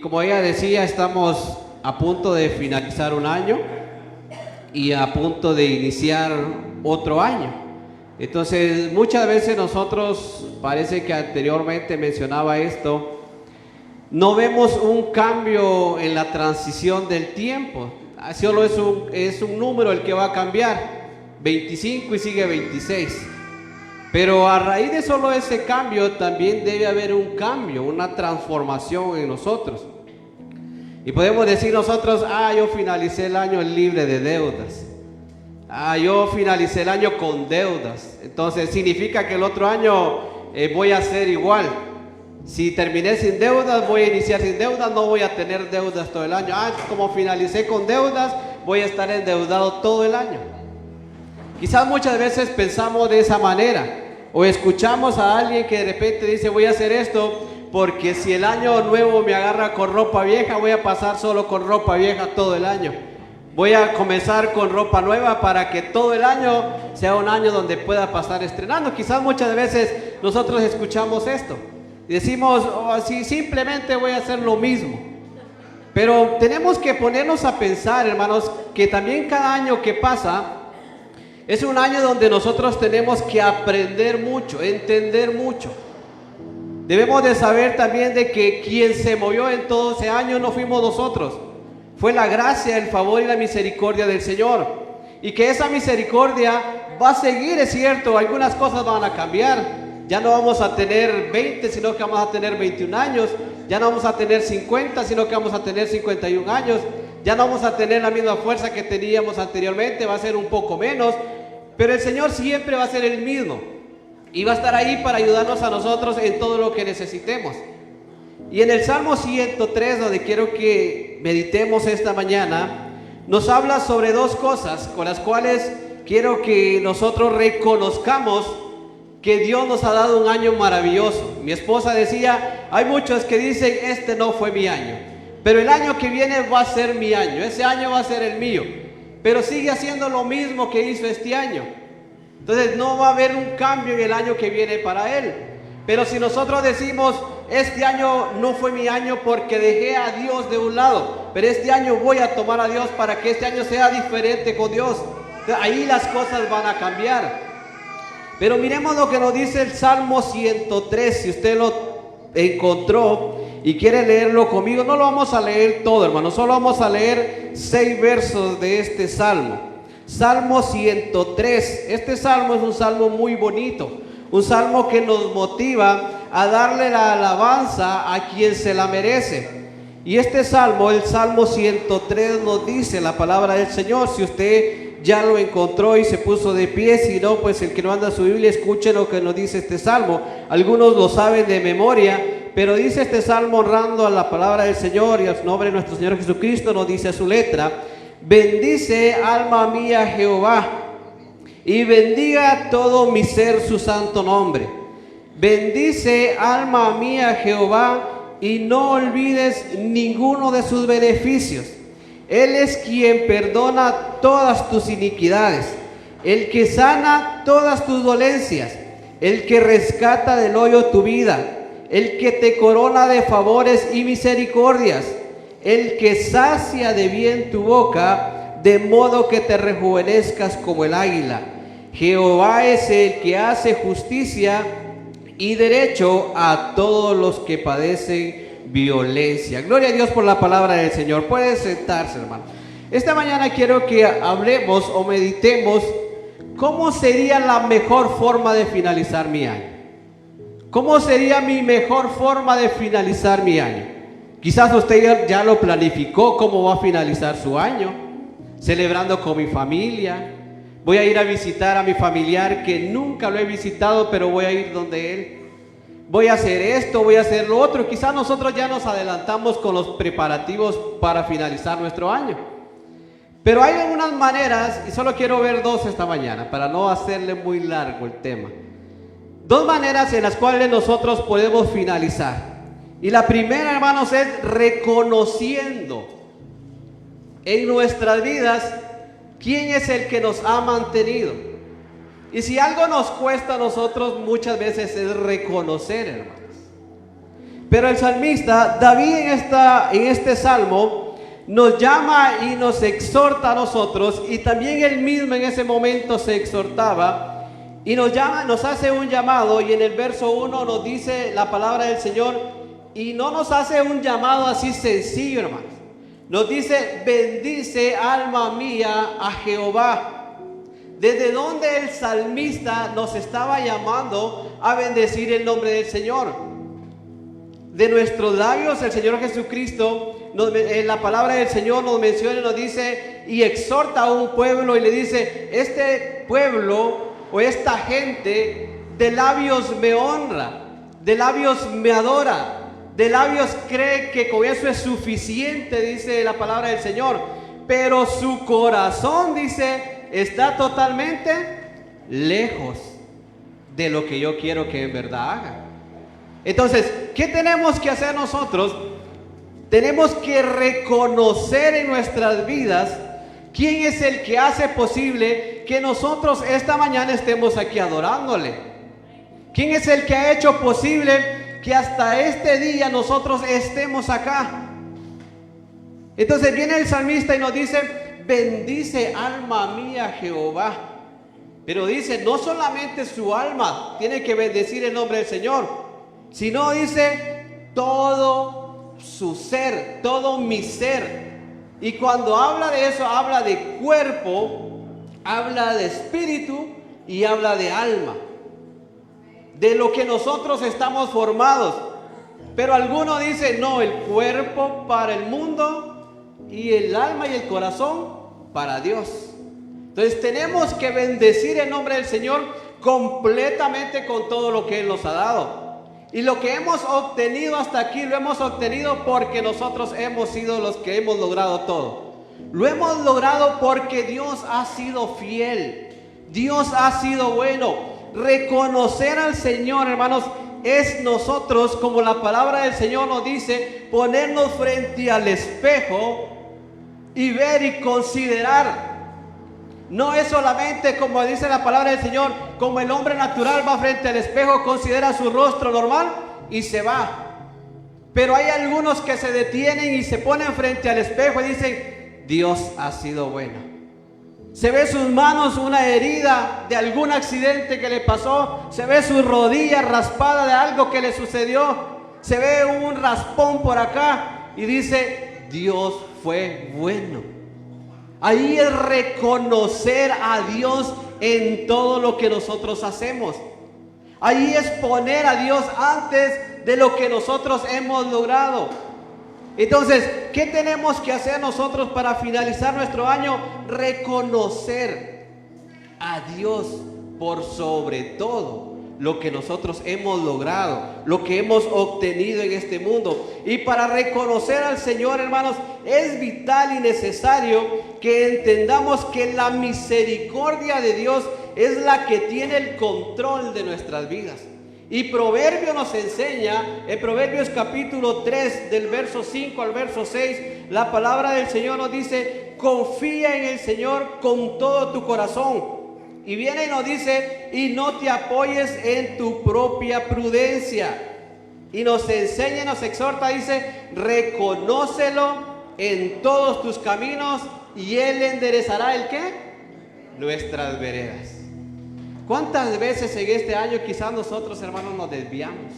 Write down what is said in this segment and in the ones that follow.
como ella decía, estamos a punto de finalizar un año y a punto de iniciar otro año. Entonces, muchas veces nosotros, parece que anteriormente mencionaba esto, no vemos un cambio en la transición del tiempo. Solo es un número el que va a cambiar, 25 y sigue 26. Pero a raíz de solo ese cambio también debe haber un cambio, una transformación en nosotros. Y podemos decir nosotros, yo finalicé el año libre de deudas. Yo finalicé el año con deudas. Entonces significa que el otro año voy a ser igual. Si terminé sin deudas, voy a iniciar sin deudas, no voy a tener deudas todo el año. Como finalicé con deudas, voy a estar endeudado todo el año. Quizás muchas veces pensamos de esa manera. O escuchamos a alguien que de repente dice, voy a hacer esto porque si el año nuevo me agarra con ropa vieja, voy a pasar solo con ropa vieja todo el año. Voy a comenzar con ropa nueva para que todo el año sea un año donde pueda pasar estrenando. Quizás muchas veces nosotros escuchamos esto. Y decimos, así simplemente voy a hacer lo mismo. Pero tenemos que ponernos a pensar, hermanos, que también cada año que pasa es un año donde nosotros tenemos que aprender mucho, entender mucho. Debemos de saber también de que quien se movió en todo ese año no fuimos nosotros. Fue la gracia, el favor y la misericordia del Señor. Y que esa misericordia va a seguir, es cierto, algunas cosas van a cambiar. Ya no vamos a tener 20, sino que vamos a tener 21 años. Ya no vamos a tener 50, sino que vamos a tener 51 años. Ya no vamos a tener la misma fuerza que teníamos anteriormente, va a ser un poco menos. Pero el Señor siempre va a ser el mismo. Y va a estar ahí para ayudarnos a nosotros en todo lo que necesitemos. Y en el Salmo 103, donde quiero que meditemos esta mañana, nos habla sobre dos cosas con las cuales quiero que nosotros reconozcamos que Dios nos ha dado un año maravilloso. Mi esposa decía, hay muchos que dicen, este no fue mi año, pero el año que viene va a ser mi año, ese año va a ser el mío, pero sigue haciendo lo mismo que hizo este año. Entonces no va a haber un cambio en el año que viene para él. Pero si nosotros decimos, este año no fue mi año porque dejé a Dios de un lado, pero este año voy a tomar a Dios para que este año sea diferente con Dios, ahí las cosas van a cambiar. Pero miremos lo que nos dice el Salmo 103, si usted lo encontró y quiere leerlo conmigo. No lo vamos a leer todo, hermano, solo vamos a leer 6 versos de este Salmo. Salmo 103, este Salmo es un Salmo muy bonito, un Salmo que nos motiva a darle la alabanza a quien se la merece. Y este Salmo, el Salmo 103, nos dice la palabra del Señor. Si usted ya lo encontró y se puso de pie, si no, pues el que no anda su Biblia, escuche lo que nos dice este Salmo. Algunos lo saben de memoria, pero dice este Salmo honrando a la palabra del Señor y al nombre de nuestro Señor Jesucristo. Nos dice a su letra: bendice alma mía Jehová, y bendiga todo mi ser su santo nombre. Bendice alma mía Jehová, y no olvides ninguno de sus beneficios. Él es quien perdona todas tus iniquidades, el que sana todas tus dolencias, el que rescata del hoyo tu vida, el que te corona de favores y misericordias, el que sacia de bien tu boca, de modo que te rejuvenezcas como el águila. Jehová es el que hace justicia y derecho a todos los que padecen violencia. Gloria a Dios por la palabra del Señor. Puede sentarse, hermano. Esta mañana quiero que hablemos o meditemos cómo sería la mejor forma de finalizar mi año. ¿Cómo sería mi mejor forma de finalizar mi año? Quizás usted ya lo planificó, cómo va a finalizar su año, celebrando con mi familia. Voy a ir a visitar a mi familiar que nunca lo he visitado, pero voy a ir donde él. Voy a hacer esto, voy a hacer lo otro. Quizás nosotros ya nos adelantamos con los preparativos para finalizar nuestro año. Pero hay algunas maneras, y solo quiero ver 2 esta mañana, para no hacerle muy largo el tema. 2 maneras en las cuales nosotros podemos finalizar. Y la primera, hermanos, es reconociendo en nuestras vidas quién es el que nos ha mantenido. Y si algo nos cuesta a nosotros muchas veces es reconocer, hermanos. Pero el salmista, David en este salmo, nos llama y nos exhorta a nosotros, y también él mismo en ese momento se exhortaba, y nos hace un llamado, y en el verso 1 nos dice la palabra del Señor, y no nos hace un llamado así sencillo, hermanos. Nos dice: bendice alma mía a Jehová. Desde donde el salmista nos estaba llamando a bendecir el nombre del Señor. De nuestros labios el Señor Jesucristo, en la palabra del Señor nos menciona y nos dice y exhorta a un pueblo y le dice: este pueblo o esta gente de labios me honra, de labios me adora, de labios cree que con eso es suficiente, dice la palabra del Señor, pero su corazón, dice, está totalmente lejos de lo que yo quiero que en verdad haga. Entonces, ¿qué tenemos que hacer nosotros? Tenemos que reconocer en nuestras vidas quién es el que hace posible que nosotros esta mañana estemos aquí adorándole. ¿Quién es el que ha hecho posible que hasta este día nosotros estemos acá? Entonces viene el salmista y nos dice: bendice alma mía Jehová. Pero dice, no solamente su alma tiene que bendecir el nombre del Señor, sino dice todo su ser, todo mi ser. Y cuando habla de eso, habla de cuerpo, habla de espíritu y habla de alma, de lo que nosotros estamos formados. Pero algunos dicen, no, el cuerpo para el mundo y el alma y el corazón para Dios. Entonces tenemos que bendecir el nombre del Señor completamente con todo lo que Él nos ha dado. Y lo que hemos obtenido hasta aquí, lo hemos obtenido porque nosotros hemos sido los que hemos logrado todo. Lo hemos logrado porque Dios ha sido fiel, Dios ha sido bueno. Reconocer al Señor, hermanos, es nosotros, como la palabra del Señor nos dice, ponernos frente al espejo y ver y considerar. No es solamente, como dice la palabra del Señor, como el hombre natural va frente al espejo, considera su rostro normal y se va. Pero hay algunos que se detienen y se ponen frente al espejo y dicen: Dios ha sido bueno. Se ve sus manos, una herida de algún accidente que le pasó, se ve su rodilla raspada de algo que le sucedió, se ve un raspón por acá y dice: Dios fue bueno. Ahí es reconocer a Dios en todo lo que nosotros hacemos. Ahí es poner a Dios antes de lo que nosotros hemos logrado. Entonces, ¿qué tenemos que hacer nosotros para finalizar nuestro año? Reconocer a Dios por sobre todo lo que nosotros hemos logrado, lo que hemos obtenido en este mundo. Y para reconocer al Señor, hermanos, es vital y necesario que entendamos que la misericordia de Dios es la que tiene el control de nuestras vidas. Y Proverbio nos enseña, en Proverbios capítulo 3, del verso 5 al verso 6, la palabra del Señor nos dice: confía en el Señor con todo tu corazón. Y viene y nos dice: y no te apoyes en tu propia prudencia. Y nos enseña y nos exhorta, dice: reconócelo en todos tus caminos y Él enderezará ¿el qué? Nuestras veredas. ¿Cuántas veces en este año quizás nosotros, hermanos, nos desviamos?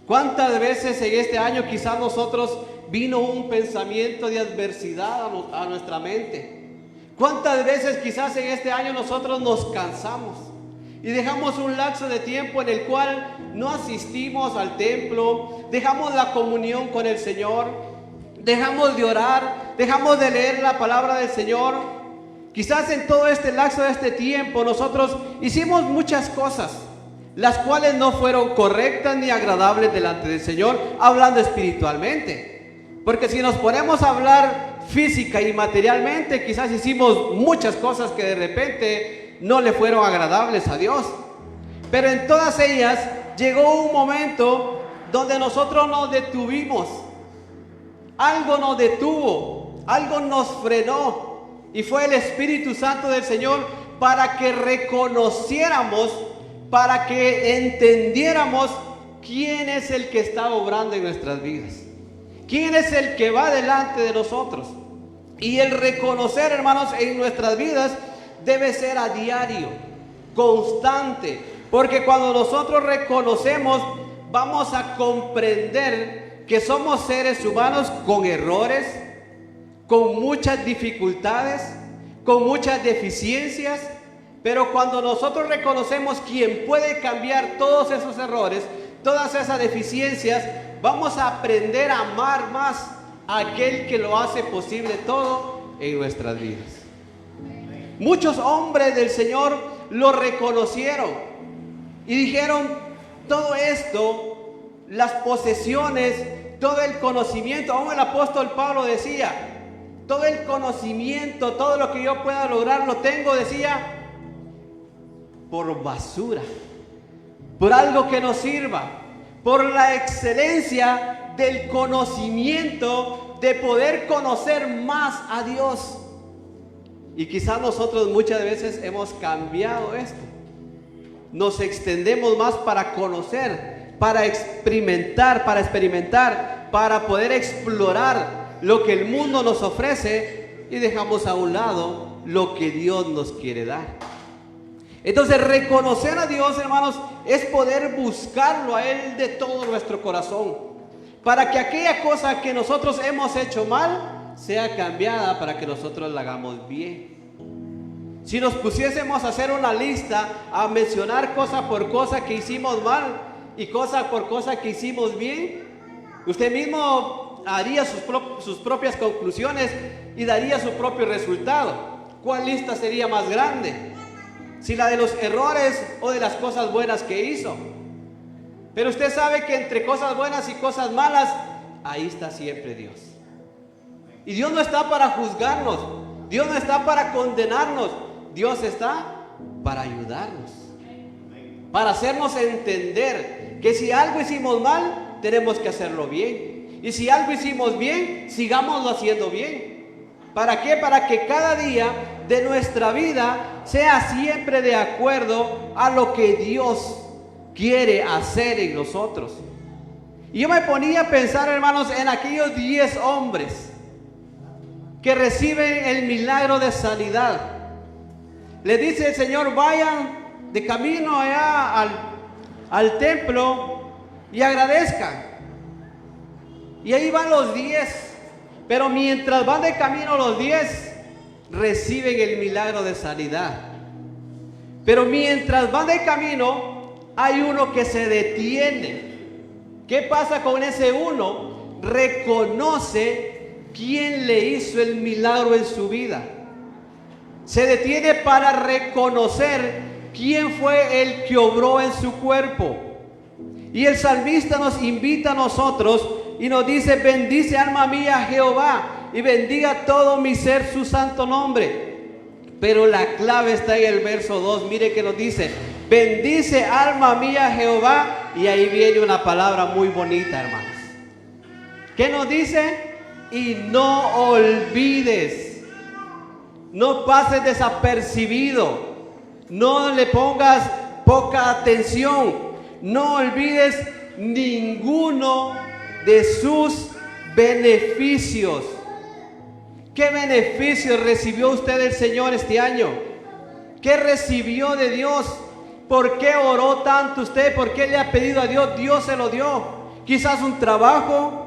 ¿Cuántas veces en este año quizás nosotros vino un pensamiento de adversidad a nuestra mente? ¿Cuántas veces quizás en este año nosotros nos cansamos y dejamos un lapso de tiempo en el cual no asistimos al templo, dejamos la comunión con el Señor, dejamos de orar, dejamos de leer la palabra del Señor? Quizás en todo este lapso de este tiempo nosotros hicimos muchas cosas, las cuales no fueron correctas ni agradables delante del Señor, hablando espiritualmente. Porque si nos ponemos a hablar física y materialmente, quizás hicimos muchas cosas que de repente no le fueron agradables a Dios. Pero en todas ellas llegó un momento donde nosotros nos detuvimos. Algo nos detuvo, algo nos frenó. Y fue el Espíritu Santo del Señor para que reconociéramos, para que entendiéramos quién es el que está obrando en nuestras vidas, quién es el que va delante de nosotros. Y el reconocer, hermanos, en nuestras vidas debe ser a diario, constante, porque cuando nosotros reconocemos, vamos a comprender que somos seres humanos con errores, con muchas dificultades, con muchas deficiencias, pero cuando nosotros reconocemos quién puede cambiar todos esos errores, todas esas deficiencias, vamos a aprender a amar más a aquel que lo hace posible todo en nuestras vidas. Muchos hombres del Señor lo reconocieron y dijeron: todo esto, las posesiones, todo el conocimiento, aún el apóstol Pablo decía, todo el conocimiento, todo lo que yo pueda lograr lo tengo, decía, por basura, por algo que no sirva, por la excelencia del conocimiento, de poder conocer más a Dios. Y quizás nosotros muchas veces hemos cambiado esto. Nos extendemos más para conocer, para experimentar, para poder explorar lo que el mundo nos ofrece y dejamos a un lado lo que Dios nos quiere dar. Entonces, reconocer a Dios, hermanos, es poder buscarlo a Él de todo nuestro corazón, para que aquella cosa que nosotros hemos hecho mal sea cambiada para que nosotros la hagamos bien. Si nos pusiésemos a hacer una lista, a mencionar cosa por cosa que hicimos mal y cosa por cosa que hicimos bien, usted mismo haría sus propias conclusiones y daría su propio resultado. ¿Cuál lista sería más grande? Si la de los errores o de las cosas buenas que hizo. Pero usted sabe que entre cosas buenas y cosas malas, ahí está siempre Dios. Y Dios no está para juzgarnos, Dios no está para condenarnos, Dios está para ayudarnos, para hacernos entender que si algo hicimos mal, tenemos que hacerlo bien. Y si algo hicimos bien, sigámoslo haciendo bien. ¿Para qué? Para que cada día de nuestra vida sea siempre de acuerdo a lo que Dios quiere hacer en nosotros. Y yo me ponía a pensar, hermanos, en aquellos 10 hombres que reciben el milagro de sanidad. Le dice el Señor: vayan de camino allá al templo y agradezcan. Y ahí van los 10. Pero mientras van de camino los 10, reciben el milagro de sanidad. Pero mientras van de camino, hay uno que se detiene. ¿Qué pasa con ese uno? Reconoce quién le hizo el milagro en su vida. Se detiene para reconocer quién fue el que obró en su cuerpo. Y el salmista nos invita a nosotros y nos dice: bendice alma mía a Jehová y bendiga todo mi ser su santo nombre. Pero la clave está en el verso 2. Mire que nos dice: bendice alma mía a Jehová. Y ahí viene una palabra muy bonita, hermanos. ¿Qué nos dice? Y no olvides, no pases desapercibido, no le pongas poca atención, no olvides ninguno de sus beneficios. ¿Qué beneficios recibió usted del Señor este año? ¿Qué recibió de Dios? ¿Por qué oró tanto usted? ¿Por qué le ha pedido a Dios? Dios se lo dio. Quizás un trabajo,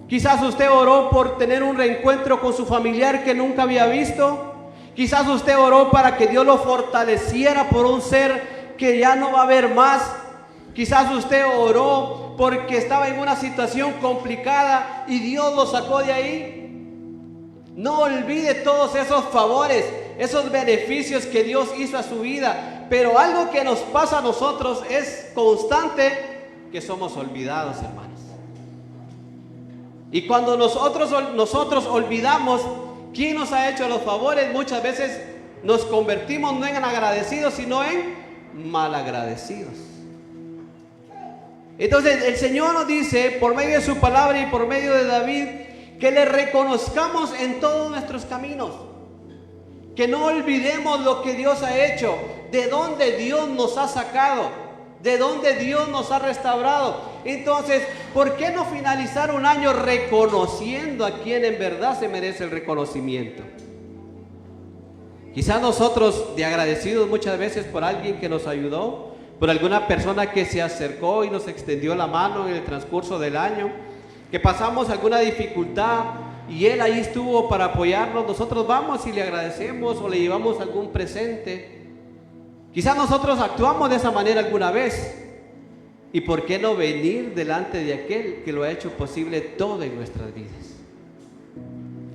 quizás usted oró por tener un reencuentro con su familiar que nunca había visto. Quizás usted oró para que Dios lo fortaleciera por un ser que ya no va a haber más. Quizás usted oró porque estaba en una situación complicada y Dios lo sacó de ahí. No olvide todos esos favores, esos beneficios que Dios hizo a su vida. Pero algo que nos pasa a nosotros es constante, que somos olvidados, hermanos. Y cuando nosotros olvidamos quién nos ha hecho los favores, muchas veces nos convertimos no en agradecidos, sino en malagradecidos. Entonces el Señor nos dice, por medio de su palabra y por medio de David, que le reconozcamos en todos nuestros caminos, que no olvidemos lo que Dios ha hecho, de dónde Dios nos ha sacado, de dónde Dios nos ha restaurado. Entonces, ¿por qué no finalizar un año reconociendo a quien en verdad se merece el reconocimiento? Quizás nosotros, de agradecidos muchas veces por alguien que nos ayudó, por alguna persona que se acercó y nos extendió la mano en el transcurso del año, que pasamos alguna dificultad y él ahí estuvo para apoyarnos, nosotros vamos y le agradecemos o le llevamos algún presente. Quizás nosotros actuamos de esa manera alguna vez. ¿Y por qué no venir delante de aquel que lo ha hecho posible todo en nuestras vidas?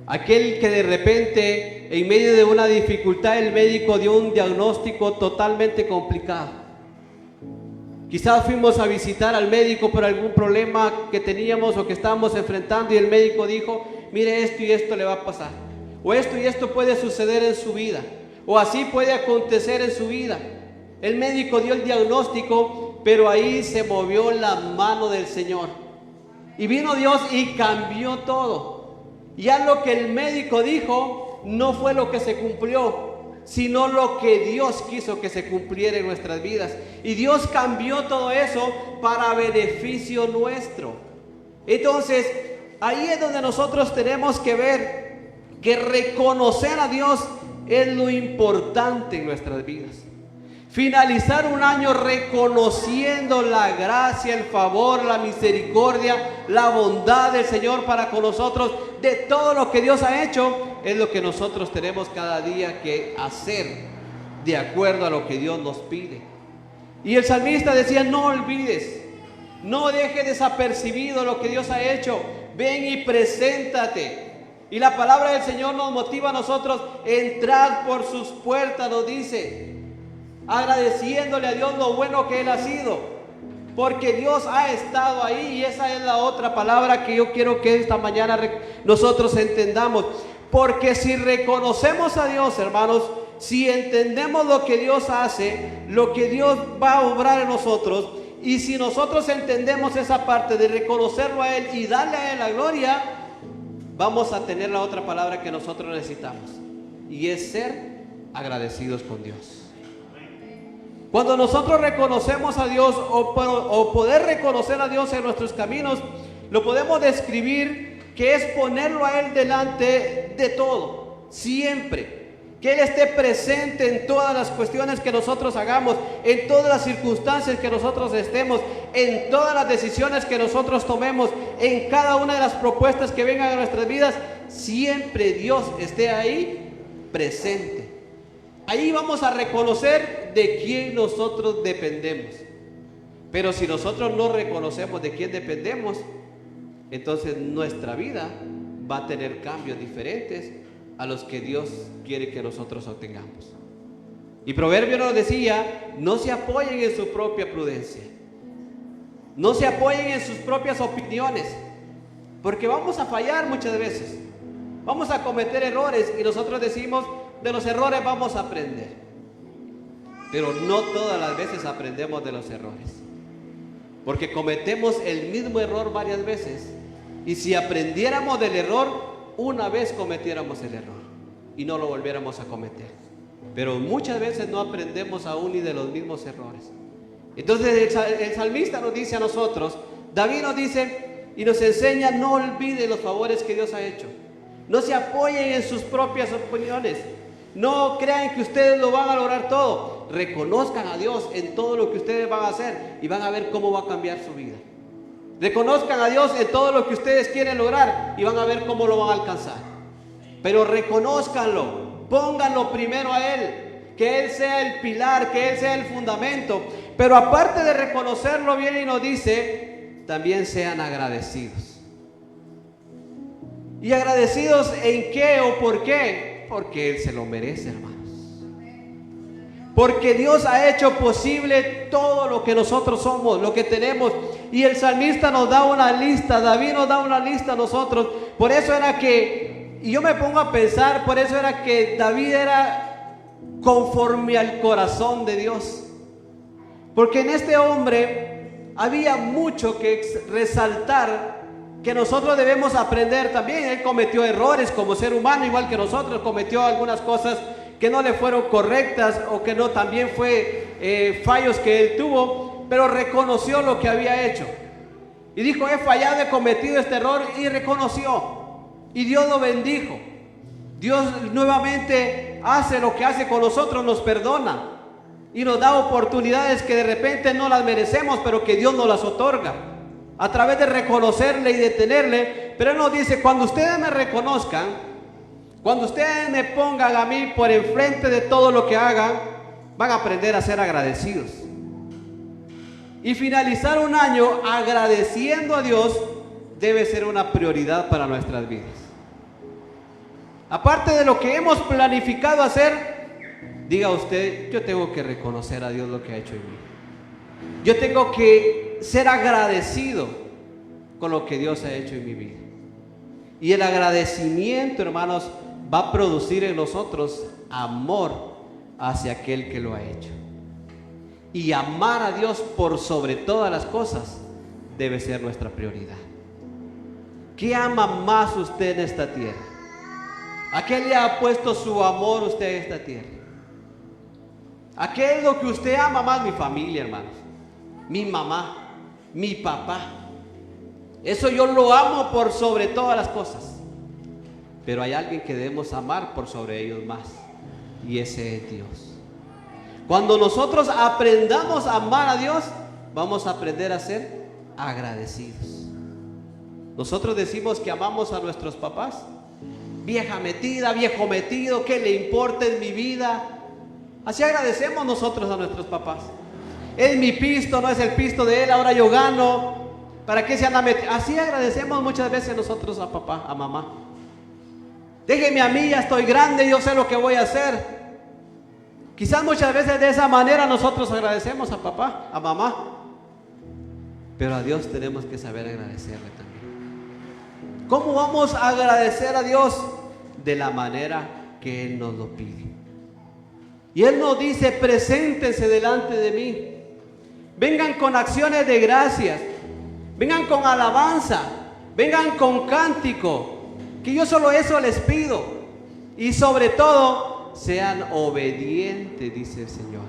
Aquel que de repente, en medio de una dificultad, el médico dio un diagnóstico totalmente complicado. Quizás fuimos a visitar al médico por algún problema que teníamos o que estábamos enfrentando y el médico dijo, mire, esto y esto le va a pasar. O esto y esto puede suceder en su vida. O así puede acontecer en su vida. El médico dio el diagnóstico, pero ahí se movió la mano del Señor. Y vino Dios y cambió todo. Ya lo que el médico dijo no fue lo que se cumplió, sino lo que Dios quiso que se cumpliera en nuestras vidas. Y Dios cambió todo eso para beneficio nuestro. Entonces, ahí es donde nosotros tenemos que ver que reconocer a Dios es lo importante en nuestras vidas. Finalizar un año reconociendo la gracia, el favor, la misericordia, la bondad del Señor para con nosotros, de todo lo que Dios ha hecho, es lo que nosotros tenemos cada día que hacer de acuerdo a lo que Dios nos pide. Y el salmista decía, no olvides, no dejes desapercibido lo que Dios ha hecho, ven y preséntate. Y la palabra del Señor nos motiva a nosotros, entrad por sus puertas, nos dice, agradeciéndole a Dios lo bueno que Él ha sido, porque Dios ha estado ahí. Y esa es la otra palabra que yo quiero que esta mañana nosotros entendamos, porque si reconocemos a Dios, hermanos, si entendemos lo que Dios hace, lo que Dios va a obrar en nosotros, y si nosotros entendemos esa parte de reconocerlo a Él y darle a Él la gloria, vamos a tener la otra palabra que nosotros necesitamos, y es ser agradecidos con Dios. Cuando nosotros reconocemos a Dios o poder reconocer a Dios en nuestros caminos, lo podemos describir que es ponerlo a Él delante de todo, siempre. Que Él esté presente en todas las cuestiones que nosotros hagamos, en todas las circunstancias que nosotros estemos, en todas las decisiones que nosotros tomemos, en cada una de las propuestas que vengan a nuestras vidas, siempre Dios esté ahí presente. Ahí vamos a reconocer de quién nosotros dependemos. Pero si nosotros no reconocemos de quién dependemos, entonces nuestra vida va a tener cambios diferentes a los que Dios quiere que nosotros obtengamos. Y Proverbio nos decía, no se apoyen en su propia prudencia, no se apoyen en sus propias opiniones, porque vamos a fallar muchas veces, vamos a cometer errores y nosotros decimos, de los errores vamos a aprender, pero no todas las veces aprendemos de los errores, porque cometemos el mismo error varias veces. Y si aprendiéramos del error, una vez cometiéramos el error y no lo volviéramos a cometer, pero muchas veces no aprendemos aún ni de los mismos errores. Entonces el salmista nos dice a nosotros, David nos dice y nos enseña, no olviden los favores que Dios ha hecho, no se apoyen en sus propias opiniones, no crean que ustedes lo van a lograr todo. Reconozcan a Dios en todo lo que ustedes van a hacer y van a ver cómo va a cambiar su vida. Reconozcan a Dios en todo lo que ustedes quieren lograr y van a ver cómo lo van a alcanzar. Pero reconózcanlo, pónganlo primero a Él, que Él sea el pilar, que Él sea el fundamento. Pero aparte de reconocerlo, viene y nos dice, también sean agradecidos. ¿Y agradecidos en qué o por qué? Porque Él se lo merece, hermanos. Porque Dios ha hecho posible todo lo que nosotros somos, lo que tenemos. Y el salmista nos da una lista, David nos da una lista a nosotros. Por eso era que, y yo me pongo a pensar, por eso era que David era conforme al corazón de Dios. Porque en este hombre había mucho que resaltar, que nosotros debemos aprender también. Él cometió errores como ser humano, igual que nosotros, cometió algunas cosas que no le fueron correctas o que no, también fue fallos que él tuvo, pero reconoció lo que había hecho. Y dijo, he fallado, he cometido este error, y reconoció. Y Dios lo bendijo. Dios nuevamente hace lo que hace con nosotros, nos perdona. Y nos da oportunidades que de repente no las merecemos, pero que Dios nos las otorga. A través de reconocerle y de tenerle. Pero Él nos dice, cuando ustedes me reconozcan, cuando ustedes me pongan a mí por enfrente de todo lo que hagan, van a aprender a ser agradecidos. Y finalizar un año agradeciendo a Dios debe ser una prioridad para nuestras vidas. Aparte de lo que hemos planificado hacer, diga usted, yo tengo que reconocer a Dios lo que ha hecho en mí. Yo tengo que ser agradecido con lo que Dios ha hecho en mi vida. Y el agradecimiento, hermanos, va a producir en nosotros amor hacia aquel que lo ha hecho. Y amar a Dios por sobre todas las cosas debe ser nuestra prioridad. ¿Qué ama más usted en esta tierra? ¿A qué le ha puesto su amor usted en esta tierra? ¿A qué es lo que usted ama más? Mi familia, hermanos. Mi mamá, mi papá. Eso yo lo amo por sobre todas las cosas. Pero hay alguien que debemos amar por sobre ellos más. Y ese es Dios. Cuando nosotros aprendamos a amar a Dios, vamos a aprender a ser agradecidos. Nosotros decimos que amamos a nuestros papás. Vieja metida, viejo metido, ¿qué le importa en mi vida? Así agradecemos nosotros a nuestros papás. Es mi pisto, no es el pisto de él, ahora yo gano. ¿Para qué se anda metiendo? Así agradecemos muchas veces nosotros a papá, a mamá. Déjeme a mí, ya estoy grande, yo sé lo que voy a hacer. Quizás muchas veces de esa manera nosotros agradecemos a papá, a mamá. Pero a Dios tenemos que saber agradecerle también. ¿Cómo vamos a agradecer a Dios? De la manera que Él nos lo pide. Y Él nos dice, preséntense delante de mí. Vengan con acciones de gracias. Vengan con alabanza. Vengan con cántico. Que yo solo eso les pido. Y sobre todo, sean obedientes, dice el Señor,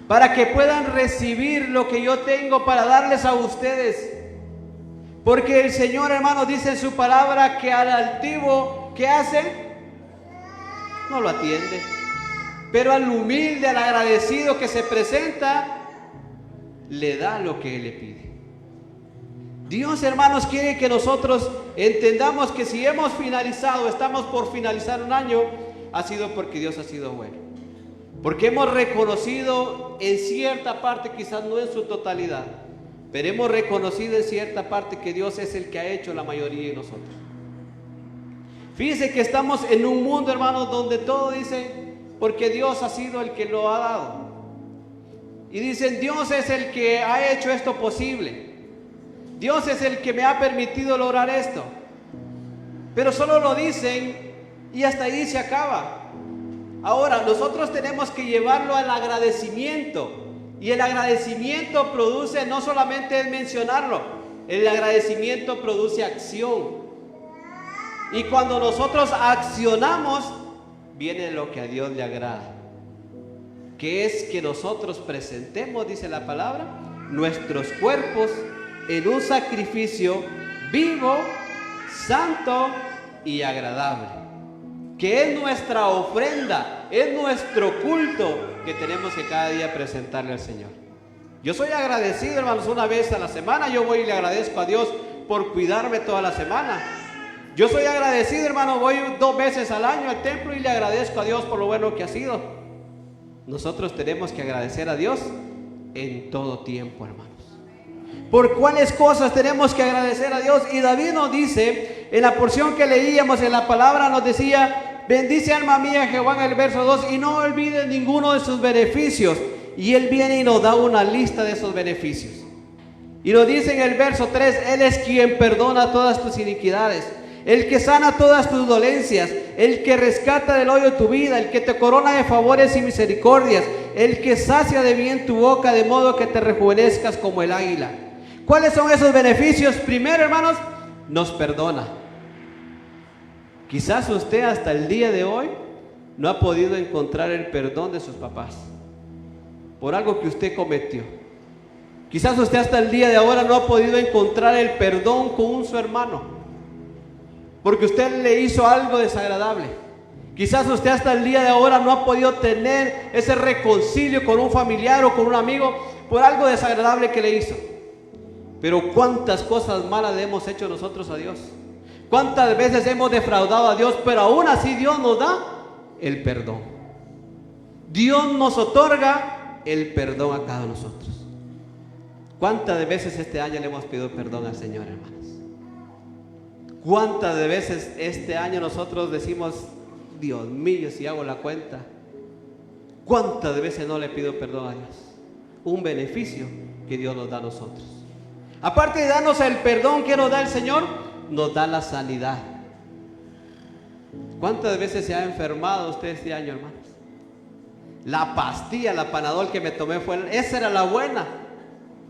para que puedan recibir lo que yo tengo para darles a ustedes. Porque el Señor, hermanos, dice en su palabra que al altivo, ¿qué hace? No lo atiende. Pero al humilde, al agradecido que se presenta, le da lo que Él le pide. Dios, hermanos, quiere que nosotros entendamos que si hemos finalizado, estamos por finalizar un año, ha sido porque Dios ha sido bueno. Porque hemos reconocido en cierta parte, quizás no en su totalidad, pero hemos reconocido en cierta parte que Dios es el que ha hecho la mayoría de nosotros. Fíjense que estamos en un mundo, hermanos, donde todo dice, porque Dios ha sido el que lo ha dado. Y dicen, Dios es el que ha hecho esto posible. Dios es el que me ha permitido lograr esto. Pero solo lo dicen y hasta ahí se acaba. Ahora, nosotros tenemos que llevarlo al agradecimiento. Y el agradecimiento produce, no solamente es mencionarlo, el agradecimiento produce acción. Y cuando nosotros accionamos, viene lo que a Dios le agrada, que es que nosotros presentemos, dice la palabra, nuestros cuerpos en un sacrificio vivo, santo y agradable, que es nuestra ofrenda, es nuestro culto que tenemos que cada día presentarle al Señor. Yo soy agradecido, hermanos, una vez a la semana yo voy y le agradezco a Dios por cuidarme toda la semana. Yo soy agradecido, hermano, voy 2 veces al año al templo y le agradezco a Dios por lo bueno que ha sido. Nosotros tenemos que agradecer a Dios en todo tiempo, hermanos. ¿Por cuáles cosas tenemos que agradecer a Dios? Y David nos dice, en la porción que leíamos en la palabra, nos decía, bendice alma mía Jehová en el verso 2 y no olvides ninguno de sus beneficios. Y Él viene y nos da una lista de esos beneficios. Y nos dice en el verso 3, Él es quien perdona todas tus iniquidades, el que sana todas tus dolencias, el que rescata del hoyo tu vida, el que te corona de favores y misericordias, el que sacia de bien tu boca de modo que te rejuvenezcas como el águila. ¿Cuáles son esos beneficios? Primero, hermanos, nos perdona. Quizás usted hasta el día de hoy no ha podido encontrar el perdón de sus papás por algo que usted cometió. Quizás usted hasta el día de ahora no ha podido encontrar el perdón con su hermano, porque usted le hizo algo desagradable. Quizás usted hasta el día de ahora no ha podido tener ese reconcilio con un familiar o con un amigo por algo desagradable que le hizo. Pero cuántas cosas malas le hemos hecho nosotros a Dios. Cuántas veces hemos defraudado a Dios, pero aún así Dios nos da el perdón. Dios nos otorga el perdón a cada uno de nosotros. ¿Cuántas veces este año le hemos pedido perdón al Señor, hermanos? ¿Cuántas veces este año nosotros decimos, Dios mío, si hago la cuenta, cuántas veces no le pido perdón a Dios? Un beneficio que Dios nos da a nosotros. Aparte de darnos el perdón que nos da el Señor, nos da la sanidad. ¿Cuántas veces se ha enfermado usted este año, hermanos? La pastilla, la Panadol que me tomé esa era la buena.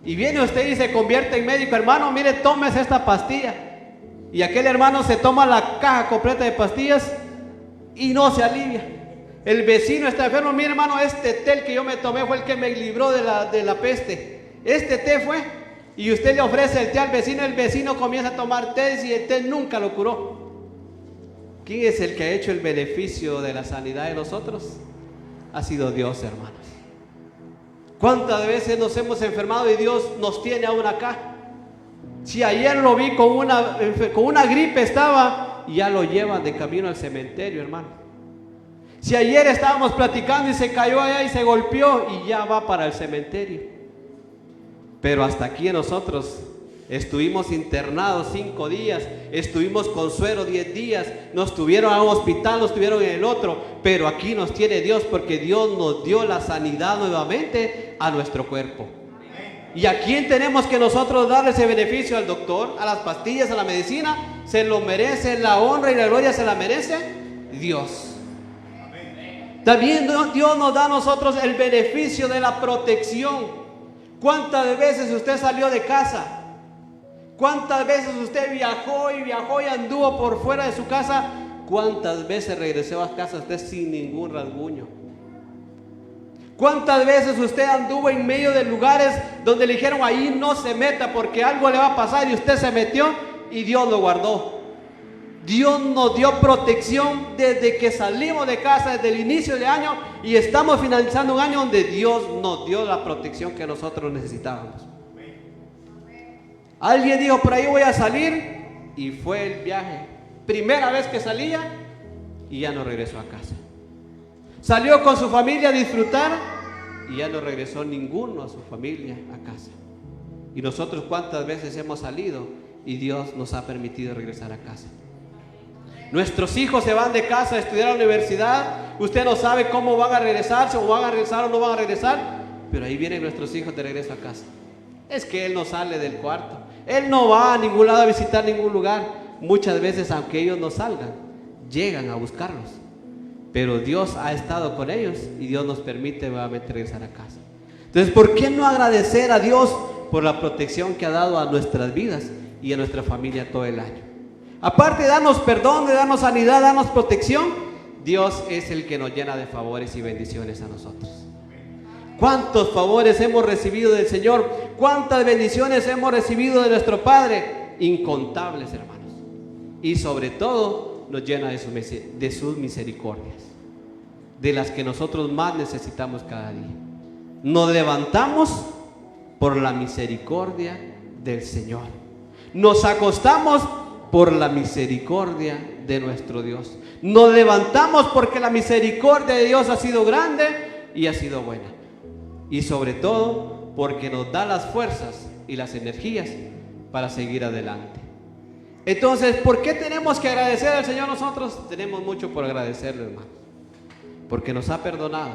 Y viene usted y se convierte en médico, hermano, mire, tómese esta pastilla. Y aquel hermano se toma la caja completa de pastillas y no se alivia. El vecino está enfermo, mire, hermano, este té que yo me tomé fue el que me libró de la peste. Este té fue, y usted le ofrece el té al vecino, el vecino comienza a tomar té y el té nunca lo curó. ¿Quién es el que ha hecho el beneficio de la sanidad de nosotros? Ha sido Dios, hermanos. ¿Cuántas veces nos hemos enfermado y Dios nos tiene aún acá? Si ayer lo vi con una gripe estaba y ya lo llevan de camino al cementerio, hermano. Si ayer estábamos platicando y se cayó allá y se golpeó y ya va para el cementerio. Pero hasta aquí nosotros estuvimos internados 5 días, estuvimos con suero 10 días, nos tuvieron a un hospital, nos tuvieron en el otro, pero aquí nos tiene Dios porque Dios nos dio la sanidad nuevamente a nuestro cuerpo. ¿Y a quién tenemos que nosotros darle ese beneficio? Al doctor, a las pastillas, a la medicina. Se lo merece, la honra y la gloria se la merece Dios. También Dios nos da a nosotros el beneficio de la protección. ¿Cuántas veces usted salió de casa? ¿Cuántas veces usted viajó y anduvo por fuera de su casa? ¿Cuántas veces regresó a casa usted sin ningún rasguño? ¿Cuántas veces usted anduvo en medio de lugares donde le dijeron ahí no se meta porque algo le va a pasar y usted se metió y Dios lo guardó? Dios nos dio protección desde que salimos de casa, desde el inicio de año, y estamos finalizando un año donde Dios nos dio la protección que nosotros necesitábamos. Alguien dijo, por ahí voy a salir, y fue el viaje. Primera vez que salía y ya no regresó a casa. Salió con su familia a disfrutar y ya no regresó ninguno a su familia a casa. Y nosotros cuántas veces hemos salido y Dios nos ha permitido regresar a casa. Nuestros hijos se van de casa a estudiar a la universidad. Usted no sabe cómo van a regresar, si van a regresar o no van a regresar, pero ahí vienen nuestros hijos de regreso a casa. Es que él no sale del cuarto, él no va a ningún lado a visitar ningún lugar. Muchas veces, aunque ellos no salgan, llegan a buscarlos, pero Dios ha estado con ellos y Dios nos permite nuevamente regresar a casa. Entonces, ¿por qué no agradecer a Dios por la protección que ha dado a nuestras vidas y a nuestra familia todo el año? Aparte de darnos perdón, de darnos sanidad, darnos protección, Dios es el que nos llena de favores y bendiciones a nosotros. ¿Cuántos favores hemos recibido del Señor? ¿Cuántas bendiciones hemos recibido de nuestro Padre? Incontables, hermanos. Y sobre todo nos llena de sus misericordias, de las que nosotros más necesitamos cada día. Nos levantamos por la misericordia del Señor. Nos acostamos por la misericordia de nuestro Dios. Nos levantamos porque la misericordia de Dios ha sido grande y ha sido buena. Y sobre todo porque nos da las fuerzas y las energías para seguir adelante. Entonces, ¿por qué tenemos que agradecer al Señor nosotros? Tenemos mucho por agradecerle, hermano. Porque nos ha perdonado,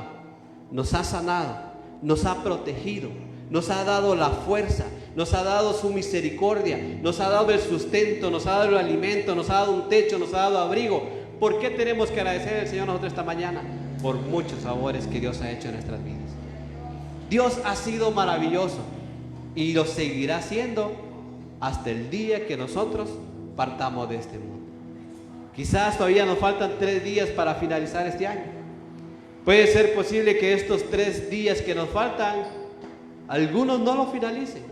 nos ha sanado, nos ha protegido, nos ha dado la fuerza, nos ha dado su misericordia, nos ha dado el sustento, nos ha dado el alimento, nos ha dado un techo, nos ha dado abrigo. ¿Por qué tenemos que agradecer al Señor nosotros esta mañana? Por muchos favores que Dios ha hecho en nuestras vidas. Dios ha sido maravilloso y lo seguirá siendo hasta el día que nosotros partamos de este mundo. Quizás todavía nos faltan 3 días para finalizar este año. Puede ser posible que estos 3 días que nos faltan algunos no lo finalicen.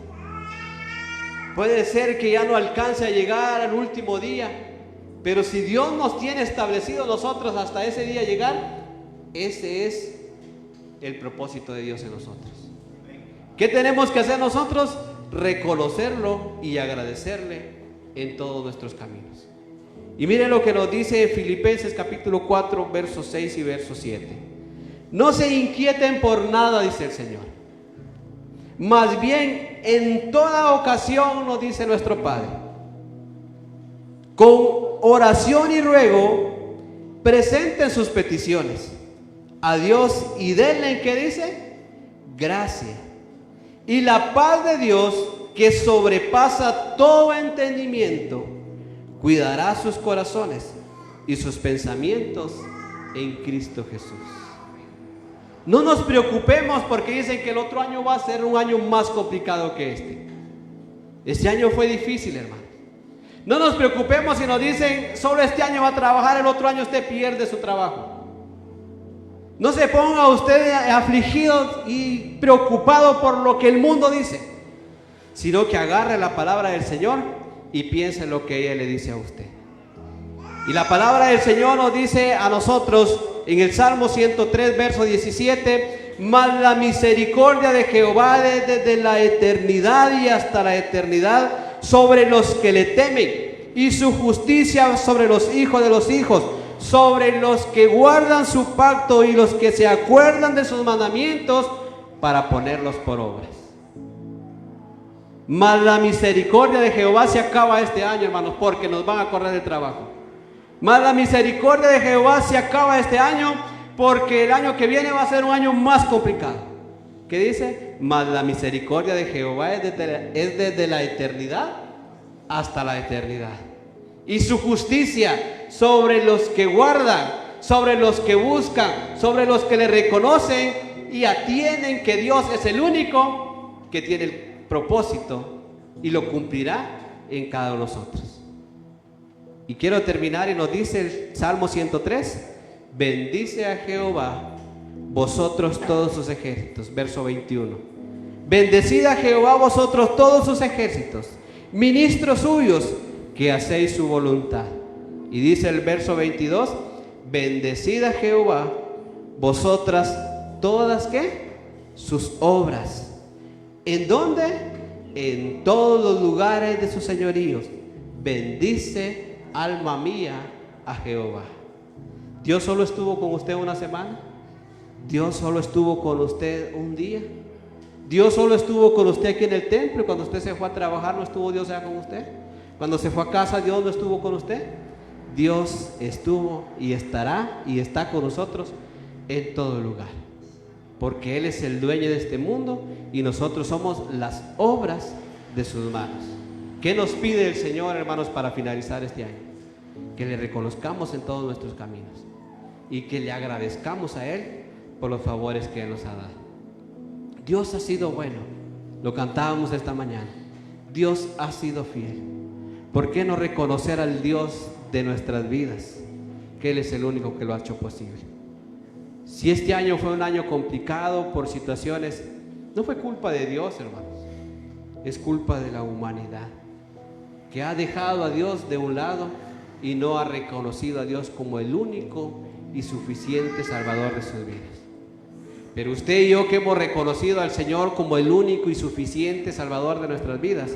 Puede ser que ya no alcance a llegar al último día, pero si Dios nos tiene establecido nosotros hasta ese día llegar, ese es el propósito de Dios en nosotros. ¿Qué tenemos que hacer nosotros? Reconocerlo y agradecerle en todos nuestros caminos. Y miren lo que nos dice Filipenses capítulo 4, versos 6 y verso 7. No se inquieten por nada, dice el Señor. Más bien, en toda ocasión, nos dice nuestro Padre, con oración y ruego, presenten sus peticiones a Dios y denle, ¿qué dice? Gracia. Y la paz de Dios, que sobrepasa todo entendimiento, cuidará sus corazones y sus pensamientos en Cristo Jesús. No nos preocupemos porque dicen que el otro año va a ser un año más complicado que este. Este año fue difícil, hermano. No nos preocupemos si nos dicen solo este año va a trabajar, el otro año usted pierde su trabajo. No se ponga usted afligido y preocupado por lo que el mundo dice, sino que agarre la palabra del Señor y piense en lo que ella le dice a usted. Y la palabra del Señor nos dice a nosotros en el Salmo 103, verso 17: mas la misericordia de Jehová desde la eternidad y hasta la eternidad sobre los que le temen, y su justicia sobre los hijos de los hijos, sobre los que guardan su pacto y los que se acuerdan de sus mandamientos para ponerlos por obras. Mas la misericordia de Jehová se acaba este año, hermanos, porque nos van a correr de trabajo. Mas la misericordia de Jehová se acaba este año, porque el año que viene va a ser un año más complicado. ¿Qué dice? Mas la misericordia de Jehová es desde la eternidad hasta la eternidad. Y su justicia sobre los que guardan, sobre los que buscan, sobre los que le reconocen y atienden que Dios es el único que tiene el propósito y lo cumplirá en cada uno de nosotros. Y quiero terminar y nos dice el Salmo 103: bendice a Jehová vosotros todos sus ejércitos. Verso 21: bendecid a Jehová vosotros todos sus ejércitos, ministros suyos, que hacéis su voluntad. Y dice el verso 22: bendecid a Jehová vosotras todas, ¿qué? Sus obras. ¿En dónde? En todos los lugares de sus señoríos. Bendice, alma mía, a Jehová. ¿Dios solo estuvo con usted una semana? ¿Dios solo estuvo con usted un día? ¿Dios solo estuvo con usted aquí en el templo? Cuando usted se fue a trabajar, ¿no estuvo Dios allá con usted? Cuando se fue a casa, ¿Dios no estuvo con usted? Dios estuvo y estará y está con nosotros en todo lugar, porque Él es el dueño de este mundo y nosotros somos las obras de sus manos. ¿Qué nos pide el Señor, hermanos, para finalizar este año? Que le reconozcamos en todos nuestros caminos y que le agradezcamos a Él por los favores que Él nos ha dado. Dios ha sido bueno, lo cantábamos esta mañana. Dios ha sido fiel. ¿Por qué no reconocer al Dios de nuestras vidas? Que Él es el único que lo ha hecho posible. Si este año fue un año complicado por situaciones, no fue culpa de Dios, hermanos. Es culpa de la humanidad, que ha dejado a Dios de un lado y no ha reconocido a Dios como el único y suficiente Salvador de sus vidas. Pero usted y yo, que hemos reconocido al Señor como el único y suficiente Salvador de nuestras vidas,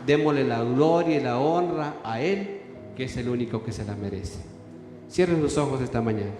démosle la gloria y la honra a Él, que es el único que se la merece. Cierren sus ojos esta mañana.